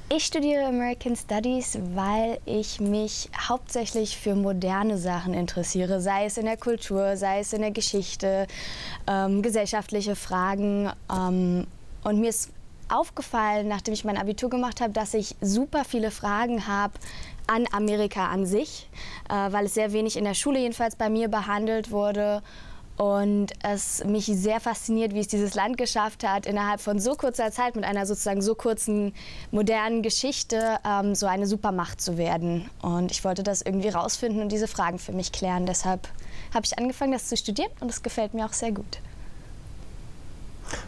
Ich studiere American Studies, weil ich mich hauptsächlich für moderne Sachen interessiere, sei es in der Kultur, sei es in der Geschichte, gesellschaftliche Fragen. Und mir ist aufgefallen, nachdem ich mein Abitur gemacht habe, dass ich super viele Fragen habe an Amerika an sich, weil es sehr wenig in der Schule jedenfalls bei mir behandelt wurde. Und es mich sehr fasziniert, wie es dieses Land geschafft hat, innerhalb von so kurzer Zeit mit einer sozusagen so kurzen modernen Geschichte so eine Supermacht zu werden. Und ich wollte das irgendwie rausfinden und diese Fragen für mich klären. Deshalb habe ich angefangen, das zu studieren und es gefällt mir auch sehr gut.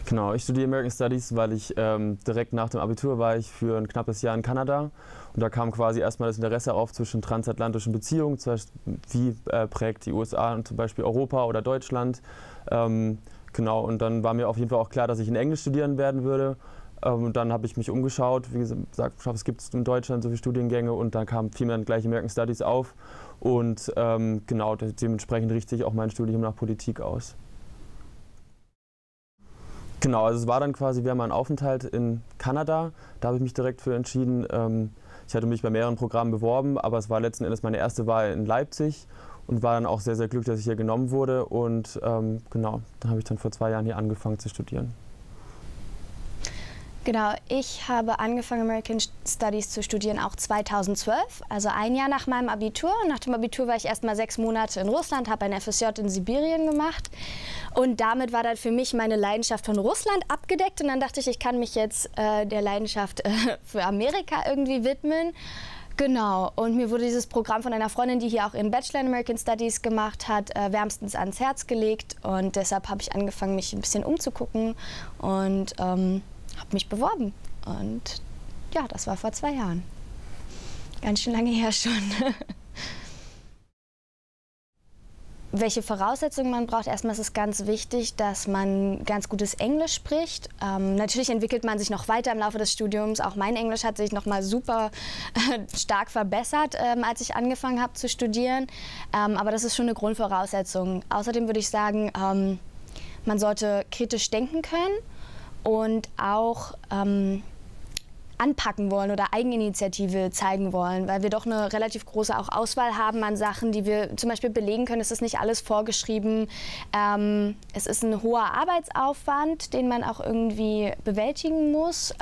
Genau, ich studiere American Studies, weil ich direkt nach dem Abitur war ich für ein knappes Jahr in Kanada. Und da kam quasi erstmal das Interesse auf zwischen transatlantischen Beziehungen, zum Beispiel, wie prägt die USA und zum Beispiel Europa oder Deutschland. Genau, und dann war mir auf jeden Fall auch klar, dass ich in Englisch studieren werden würde. Und dann habe ich mich umgeschaut, wie gesagt, es gibt in Deutschland so viele Studiengänge und dann fiel mir dann gleich American Studies auf. Und genau, dementsprechend richte ich auch mein Studium nach Politik aus. Genau, also es war dann quasi während meinem Aufenthalt in Kanada, da habe ich mich direkt für entschieden. Ich hatte mich bei mehreren Programmen beworben, aber es war letzten Endes meine erste Wahl in Leipzig und war dann auch sehr, sehr glücklich, dass ich hier genommen wurde. Und genau, dann habe ich dann vor 2 Jahren hier angefangen zu studieren. Genau, ich habe angefangen, American Studies zu studieren, auch 2012, also ein Jahr nach meinem Abitur. Nach dem Abitur war ich erst mal 6 Monate in Russland, habe ein FSJ in Sibirien gemacht. Und damit war dann für mich meine Leidenschaft von Russland abgedeckt. Und dann dachte ich, ich kann mich jetzt der Leidenschaft für Amerika irgendwie widmen. Genau, und mir wurde dieses Programm von einer Freundin, die hier auch ihren Bachelor in American Studies gemacht hat, wärmstens ans Herz gelegt. Und deshalb habe ich angefangen, mich ein bisschen umzugucken und habe mich beworben. Und ja, das war vor 2 Jahren. Ganz schön lange her schon. Welche Voraussetzungen man braucht? Erstmal ist es ganz wichtig, dass man ganz gutes Englisch spricht. Natürlich entwickelt man sich noch weiter im Laufe des Studiums. Auch mein Englisch hat sich noch mal super stark verbessert, als ich angefangen habe zu studieren. Aber das ist schon eine Grundvoraussetzung. Außerdem würde ich sagen, man sollte kritisch denken können und auch anpacken wollen oder Eigeninitiative zeigen wollen, weil wir doch eine relativ große auch Auswahl haben an Sachen, die wir zum Beispiel belegen können. Es ist nicht alles vorgeschrieben. Es ist ein hoher Arbeitsaufwand, den man auch irgendwie bewältigen muss,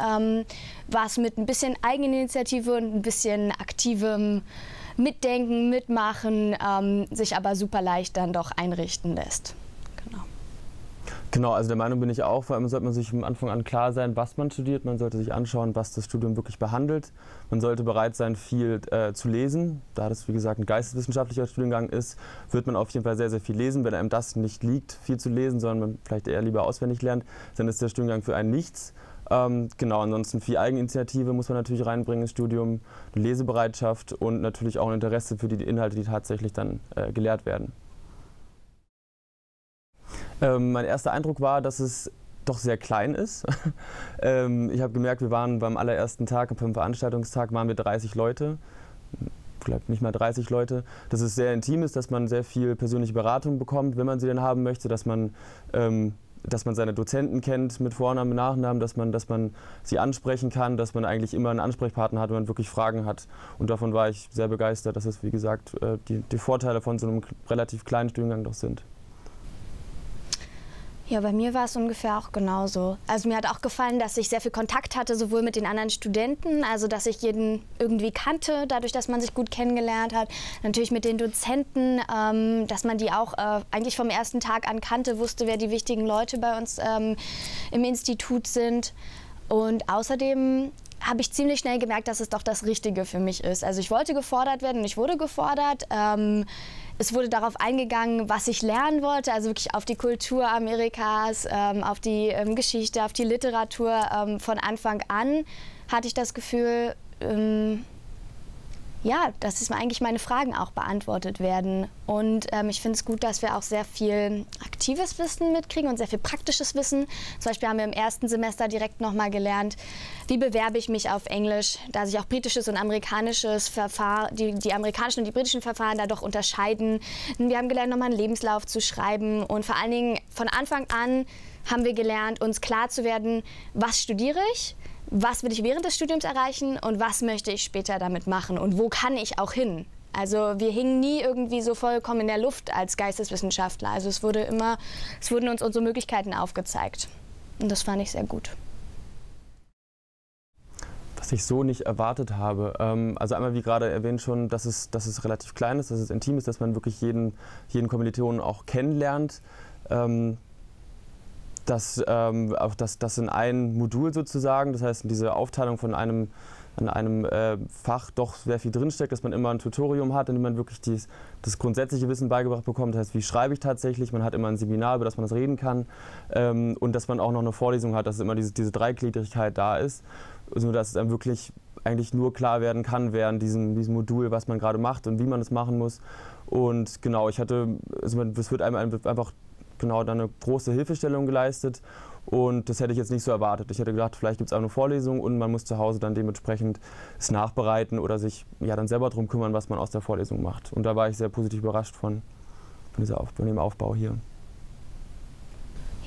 was mit ein bisschen Eigeninitiative und ein bisschen aktivem Mitdenken, Mitmachen sich aber super leicht dann doch einrichten lässt. Genau, also der Meinung bin ich auch, vor allem sollte man sich am Anfang an klar sein, was man studiert. Man sollte sich anschauen, was das Studium wirklich behandelt. Man sollte bereit sein, viel zu lesen. Da das, wie gesagt, ein geisteswissenschaftlicher Studiengang ist, wird man auf jeden Fall sehr, sehr viel lesen. Wenn einem das nicht liegt, viel zu lesen, sondern man vielleicht eher lieber auswendig lernt, dann ist der Studiengang für einen nichts. Genau, ansonsten viel Eigeninitiative muss man natürlich reinbringen ins Studium, eine Lesebereitschaft und natürlich auch ein Interesse für die Inhalte, die tatsächlich dann gelehrt werden. Mein erster Eindruck war, dass es doch sehr klein ist. Ich habe gemerkt, wir waren beim allerersten Tag, beim Veranstaltungstag waren wir 30 Leute, vielleicht nicht mal 30 Leute. Dass es sehr intim ist, dass man sehr viel persönliche Beratung bekommt, wenn man sie denn haben möchte, dass man seine Dozenten kennt mit Vornamen, mit Nachnamen, dass man sie ansprechen kann, dass man eigentlich immer einen Ansprechpartner hat, wenn man wirklich Fragen hat. Und davon war ich sehr begeistert, dass es, wie gesagt, die Vorteile von so einem relativ kleinen Studiengang doch sind. Ja, bei mir war es ungefähr auch genauso. Also mir hat auch gefallen, dass ich sehr viel Kontakt hatte, sowohl mit den anderen Studenten, also dass ich jeden irgendwie kannte, dadurch, dass man sich gut kennengelernt hat. Natürlich mit den Dozenten, dass man die auch eigentlich vom ersten Tag an kannte, wusste, wer die wichtigen Leute bei uns im Institut sind. Und außerdem habe ich ziemlich schnell gemerkt, dass es doch das Richtige für mich ist. Also ich wollte gefordert werden und ich wurde gefordert. Es wurde darauf eingegangen, was ich lernen wollte, also wirklich auf die Kultur Amerikas, auf die Geschichte, auf die Literatur. Von Anfang an hatte ich das Gefühl, ja, dass eigentlich meine Fragen auch beantwortet werden. Und ich finde es gut, dass wir auch sehr viel aktives Wissen mitkriegen und sehr viel praktisches Wissen. Zum Beispiel haben wir im ersten Semester direkt nochmal gelernt, wie bewerbe ich mich auf Englisch, da sich auch britisches und amerikanisches Verfahren, die amerikanischen und die britischen Verfahren da doch unterscheiden. Wir haben gelernt, nochmal einen Lebenslauf zu schreiben und vor allen Dingen von Anfang an haben wir gelernt, uns klar zu werden, was studiere ich, was will ich während des Studiums erreichen und was möchte ich später damit machen und wo kann ich auch hin. Also wir hingen nie irgendwie so vollkommen in der Luft als Geisteswissenschaftler. Also es wurden uns unsere Möglichkeiten aufgezeigt. Und das fand ich sehr gut. Was ich so nicht erwartet habe. Also einmal, wie gerade erwähnt schon, dass es relativ klein ist, dass es intim ist, dass man wirklich jeden Kommilitonen auch kennenlernt. Das in ein Modul sozusagen, das heißt diese Aufteilung von einem Fach doch sehr viel drinsteckt, dass man immer ein Tutorium hat, in dem man wirklich das grundsätzliche Wissen beigebracht bekommt. Das heißt, wie schreibe ich tatsächlich? Man hat immer ein Seminar, über das man das reden kann. Und dass man auch noch eine Vorlesung hat, dass immer diese Dreigliedrigkeit da ist, sodass es einem wirklich eigentlich nur klar werden kann während diesem Modul, was man gerade macht und wie man es machen muss. Und genau, es wird einem einfach genau dann eine große Hilfestellung geleistet. Und das hätte ich jetzt nicht so erwartet. Ich hätte gedacht, vielleicht gibt es auch eine Vorlesung und man muss zu Hause dann dementsprechend es nachbereiten oder sich dann selber darum kümmern, was man aus der Vorlesung macht. Und da war ich sehr positiv überrascht von dem Aufbau hier.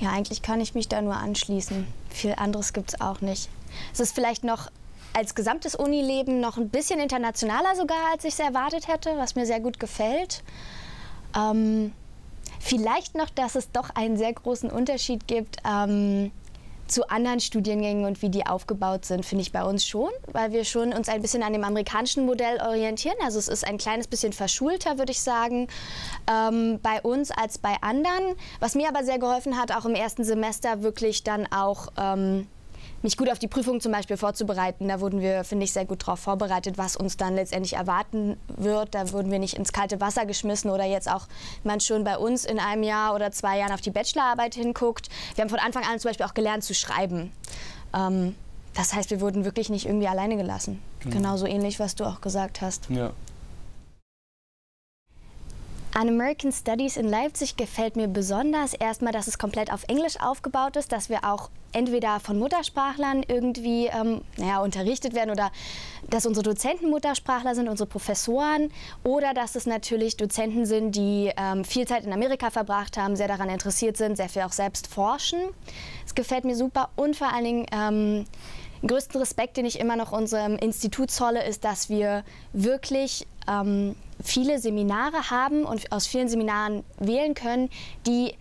Ja, eigentlich kann ich mich da nur anschließen. Viel anderes gibt es auch nicht. Es ist vielleicht noch als gesamtes Unileben noch ein bisschen internationaler sogar, als ich es erwartet hätte, was mir sehr gut gefällt. Vielleicht noch, dass es doch einen sehr großen Unterschied gibt zu anderen Studiengängen und wie die aufgebaut sind, finde ich bei uns schon, weil wir schon uns ein bisschen an dem amerikanischen Modell orientieren. Also es ist ein kleines bisschen verschulter, würde ich sagen, bei uns als bei anderen. Was mir aber sehr geholfen hat, auch im ersten Semester wirklich dann auch mich gut auf die Prüfung zum Beispiel vorzubereiten. Da wurden wir, finde ich, sehr gut darauf vorbereitet, was uns dann letztendlich erwarten wird. Da wurden wir nicht ins kalte Wasser geschmissen oder jetzt auch, wenn man schon bei uns in einem Jahr oder 2 Jahren auf die Bachelorarbeit hinguckt. Wir haben von Anfang an zum Beispiel auch gelernt zu schreiben. Das heißt, wir wurden wirklich nicht irgendwie alleine gelassen. Genauso ähnlich, was du auch gesagt hast. Ja. An American Studies in Leipzig gefällt mir besonders erstmal, dass es komplett auf Englisch aufgebaut ist, dass wir auch entweder von Muttersprachlern irgendwie unterrichtet werden oder dass unsere Dozenten Muttersprachler sind, unsere Professoren, oder dass es natürlich Dozenten sind, die viel Zeit in Amerika verbracht haben, sehr daran interessiert sind, sehr viel auch selbst forschen. Es gefällt mir super und vor allen Dingen den größten Respekt, den ich immer noch unserem Institut zolle, ist, dass wir wirklich viele Seminare haben und aus vielen Seminaren wählen können, die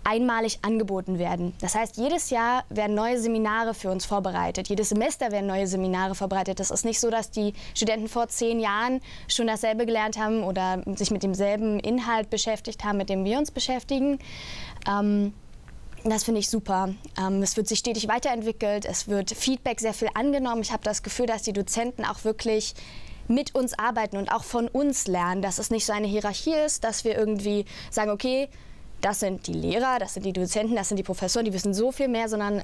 einmalig angeboten werden. Das heißt, jedes Jahr werden neue Seminare für uns vorbereitet. Jedes Semester werden neue Seminare vorbereitet. Das ist nicht so, dass die Studenten vor 10 Jahren schon dasselbe gelernt haben oder sich mit demselben Inhalt beschäftigt haben, mit dem wir uns beschäftigen. Das finde ich super. Es wird sich stetig weiterentwickelt, es wird Feedback sehr viel angenommen. Ich habe das Gefühl, dass die Dozenten auch wirklich mit uns arbeiten und auch von uns lernen, dass es nicht so eine Hierarchie ist, dass wir irgendwie sagen, okay, das sind die Lehrer, das sind die Dozenten, das sind die Professoren, die wissen so viel mehr, sondern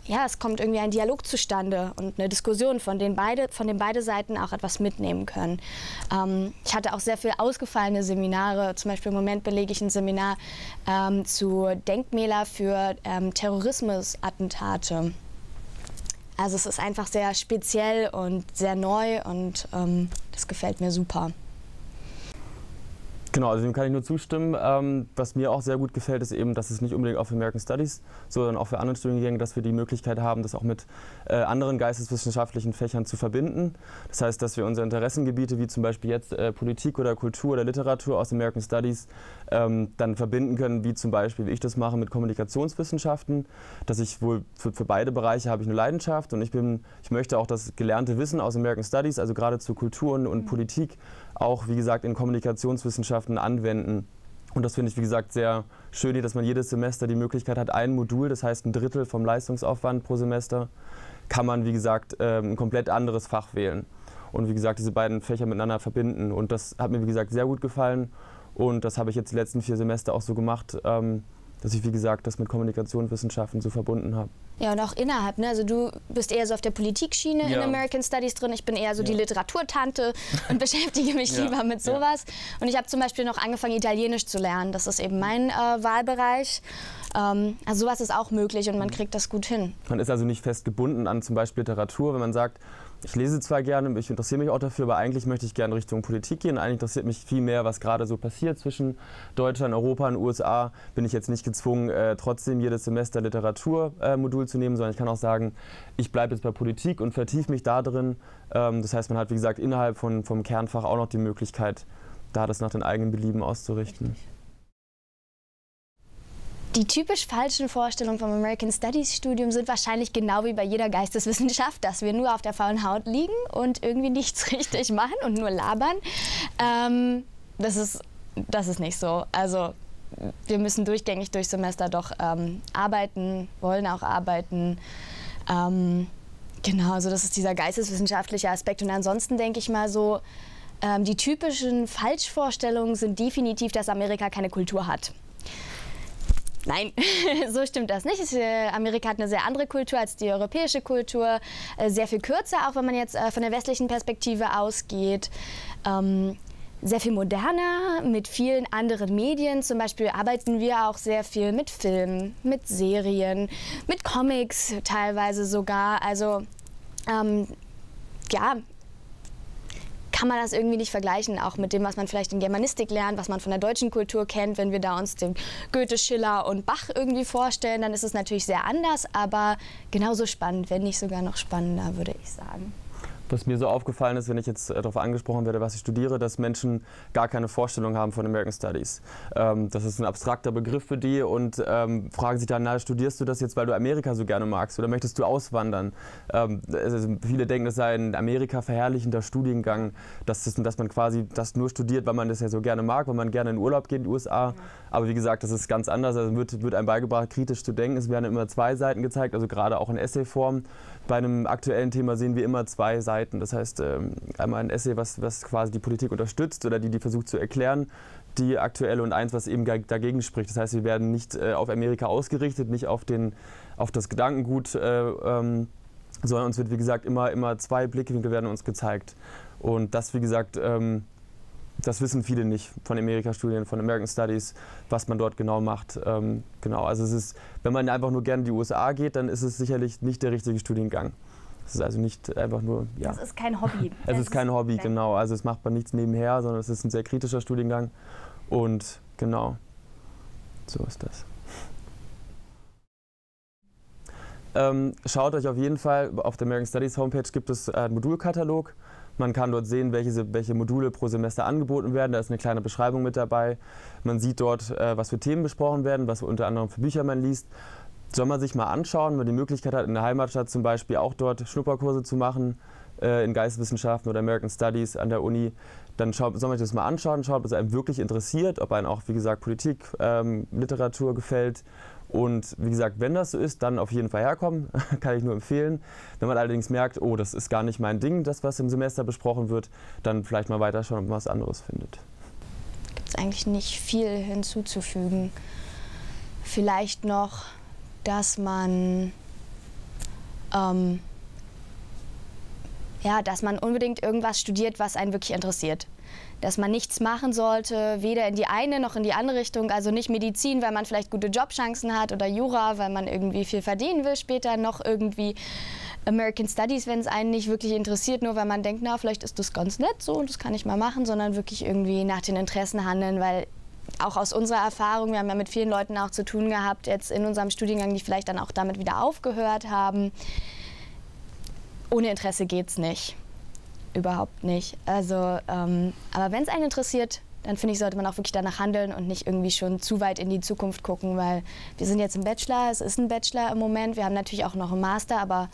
es kommt irgendwie ein Dialog zustande und eine Diskussion, von denen beide Seiten auch etwas mitnehmen können. Ich hatte auch sehr viel ausgefallene Seminare, zum Beispiel im Moment belege ich ein Seminar zu Denkmäler für Terrorismusattentate. Also es ist einfach sehr speziell und sehr neu und das gefällt mir super. Genau, also dem kann ich nur zustimmen. Was mir auch sehr gut gefällt, ist eben, dass es nicht unbedingt auch für American Studies, sondern auch für andere Studiengänge, dass wir die Möglichkeit haben, das auch mit anderen geisteswissenschaftlichen Fächern zu verbinden. Das heißt, dass wir unsere Interessengebiete, wie zum Beispiel jetzt Politik oder Kultur oder Literatur aus American Studies, dann verbinden können, wie zum Beispiel, wie ich das mache, mit Kommunikationswissenschaften. Dass ich wohl für beide Bereiche habe ich eine Leidenschaft und ich möchte auch das gelernte Wissen aus American Studies, also gerade zu Kultur und Politik, auch, wie gesagt, in Kommunikationswissenschaften anwenden. Und das finde ich, wie gesagt, sehr schön hier, dass man jedes Semester die Möglichkeit hat, ein Modul, das heißt 1/3 vom Leistungsaufwand pro Semester, kann man, wie gesagt, ein komplett anderes Fach wählen. Und wie gesagt, diese beiden Fächer miteinander verbinden. Und das hat mir, wie gesagt, sehr gut gefallen. Und das habe ich jetzt die letzten 4 Semester auch so gemacht, dass ich, wie gesagt, das mit Kommunikationswissenschaften so verbunden habe. Ja, und auch innerhalb, ne? Also du bist eher so auf der Politikschiene in American Studies drin, ich bin eher so die Literaturtante und beschäftige mich lieber mit sowas. Und ich habe zum Beispiel noch angefangen, Italienisch zu lernen, das ist eben mein Wahlbereich. Also sowas ist auch möglich und man kriegt das gut hin. Man ist also nicht fest gebunden an zum Beispiel Literatur, wenn man sagt, ich lese zwar gerne, ich interessiere mich auch dafür, aber eigentlich möchte ich gerne Richtung Politik gehen. Eigentlich interessiert mich viel mehr, was gerade so passiert zwischen Deutschland, Europa und USA. Bin ich jetzt nicht gezwungen, trotzdem jedes Semester Literaturmodul zu nehmen, sondern ich kann auch sagen, ich bleibe jetzt bei Politik und vertiefe mich da drin. Das heißt, man hat, wie gesagt, innerhalb vom Kernfach auch noch die Möglichkeit, da das nach den eigenen Belieben auszurichten. Richtig. Die typisch falschen Vorstellungen vom American Studies Studium sind wahrscheinlich genau wie bei jeder Geisteswissenschaft, dass wir nur auf der faulen Haut liegen und irgendwie nichts richtig machen und nur labern. Das ist nicht so. Also wir müssen durchgängig durchs Semester doch arbeiten, wollen auch arbeiten. Genau, also das ist dieser geisteswissenschaftliche Aspekt. Und ansonsten denke ich mal so, die typischen Falschvorstellungen sind definitiv, dass Amerika keine Kultur hat. Nein, so stimmt das nicht. Amerika hat eine sehr andere Kultur als die europäische Kultur, sehr viel kürzer, auch wenn man jetzt von der westlichen Perspektive ausgeht. Sehr viel moderner, mit vielen anderen Medien. Zum Beispiel arbeiten wir auch sehr viel mit Filmen, mit Serien, mit Comics teilweise sogar. Also ja, kann man das irgendwie nicht vergleichen, auch mit dem, was man vielleicht in Germanistik lernt, was man von der deutschen Kultur kennt. Wenn wir da uns den Goethe, Schiller und Bach irgendwie vorstellen, dann ist es natürlich sehr anders, aber genauso spannend, wenn nicht sogar noch spannender, würde ich sagen. Was mir so aufgefallen ist, wenn ich jetzt darauf angesprochen werde, was ich studiere, dass Menschen gar keine Vorstellung haben von American Studies. Das ist ein abstrakter Begriff für die und fragen sich dann, na, studierst du das jetzt, weil du Amerika so gerne magst oder möchtest du auswandern? Also viele denken, das sei ein Amerika verherrlichender Studiengang, dass man quasi das nur studiert, weil man das ja so gerne mag, weil man gerne in Urlaub geht in die USA. Ja. Aber wie gesagt, das ist ganz anders. Also wird einem beigebracht, kritisch zu denken. Es werden immer zwei Seiten gezeigt, also gerade auch in Essayform. Bei einem aktuellen Thema sehen wir immer zwei Seiten. Das heißt, einmal ein Essay, was quasi die Politik unterstützt oder die versucht zu erklären, die aktuelle, und eins, was eben dagegen spricht. Das heißt, wir werden nicht auf Amerika ausgerichtet, nicht auf das Gedankengut, sondern uns wird, wie gesagt, immer zwei Blickwinkel werden uns gezeigt. Und das, wie gesagt, das wissen viele nicht von Amerika-Studien, von American Studies, was man dort genau macht. Genau, also es ist, wenn man einfach nur gerne in die USA geht, dann ist es sicherlich nicht der richtige Studiengang. Es ist also nicht einfach nur, ja. Das ist kein Hobby. Es ist kein Hobby, genau. Also es macht man nichts nebenher, sondern es ist ein sehr kritischer Studiengang. Und genau, so ist das. Schaut euch auf jeden Fall, auf der American Studies Homepage gibt es einen Modulkatalog. Man kann dort sehen, welche Module pro Semester angeboten werden. Da ist eine kleine Beschreibung mit dabei. Man sieht dort, was für Themen besprochen werden, was unter anderem für Bücher man liest. Soll man sich mal anschauen, wenn man die Möglichkeit hat, in der Heimatstadt zum Beispiel auch dort Schnupperkurse zu machen, in Geisteswissenschaften oder American Studies an der Uni, dann soll man sich das mal anschauen, schaut, ob es einem wirklich interessiert, ob einem auch, wie gesagt, Politik, Literatur gefällt. Und wie gesagt, wenn das so ist, dann auf jeden Fall herkommen, kann ich nur empfehlen. Wenn man allerdings merkt, oh, das ist gar nicht mein Ding, das, was im Semester besprochen wird, dann vielleicht mal weiterschauen, ob man was anderes findet. Gibt es eigentlich nicht viel hinzuzufügen. Vielleicht noch, dass man unbedingt irgendwas studiert, was einen wirklich interessiert. Dass man nichts machen sollte, weder in die eine noch in die andere Richtung, also nicht Medizin, weil man vielleicht gute Jobchancen hat, oder Jura, weil man irgendwie viel verdienen will später, noch irgendwie American Studies, wenn es einen nicht wirklich interessiert, nur weil man denkt, na, vielleicht ist das ganz nett so und das kann ich mal machen, sondern wirklich irgendwie nach den Interessen handeln, weil auch aus unserer Erfahrung, wir haben ja mit vielen Leuten auch zu tun gehabt, jetzt in unserem Studiengang, die vielleicht dann auch damit wieder aufgehört haben. Ohne Interesse geht's nicht. Überhaupt nicht. Also, aber wenn es einen interessiert, dann finde ich, sollte man auch wirklich danach handeln und nicht irgendwie schon zu weit in die Zukunft gucken, weil wir sind jetzt im Bachelor, es ist ein Bachelor im Moment, wir haben natürlich auch noch einen Master, aber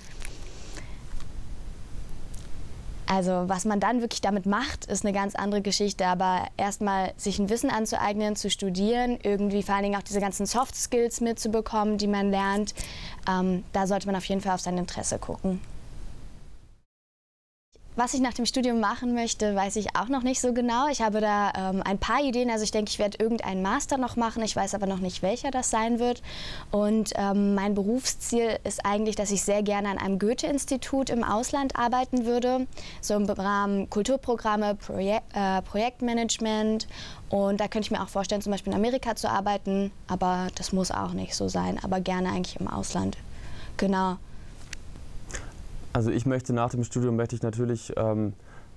also was man dann wirklich damit macht, ist eine ganz andere Geschichte, aber erstmal sich ein Wissen anzueignen, zu studieren, irgendwie vor allen Dingen auch diese ganzen Soft Skills mitzubekommen, die man lernt, da sollte man auf jeden Fall auf sein Interesse gucken. Was ich nach dem Studium machen möchte, weiß ich auch noch nicht so genau. Ich habe da ein paar Ideen. Also ich denke, ich werde irgendeinen Master noch machen. Ich weiß aber noch nicht, welcher das sein wird. Und mein Berufsziel ist eigentlich, dass ich sehr gerne an einem Goethe-Institut im Ausland arbeiten würde. So im Rahmen Kulturprogramme, Projektmanagement. Und da könnte ich mir auch vorstellen, zum Beispiel in Amerika zu arbeiten. Aber das muss auch nicht so sein. Aber gerne eigentlich im Ausland. Genau. Also ich möchte nach dem Studium natürlich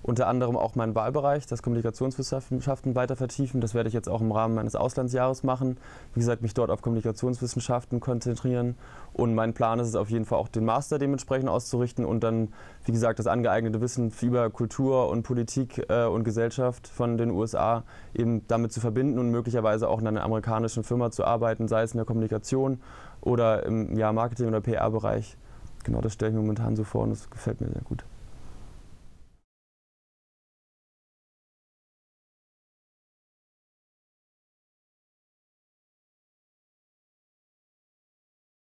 unter anderem auch meinen Wahlbereich, das Kommunikationswissenschaften, weiter vertiefen. Das werde ich jetzt auch im Rahmen meines Auslandsjahres machen. Wie gesagt, mich dort auf Kommunikationswissenschaften konzentrieren. Und mein Plan ist es auf jeden Fall auch, den Master dementsprechend auszurichten und dann, wie gesagt, das angeeignete Wissen über Kultur und Politik und Gesellschaft von den USA eben damit zu verbinden und möglicherweise auch in einer amerikanischen Firma zu arbeiten, sei es in der Kommunikation oder im Marketing- oder PR-Bereich. Genau, das stelle ich mir momentan so vor und das gefällt mir sehr gut.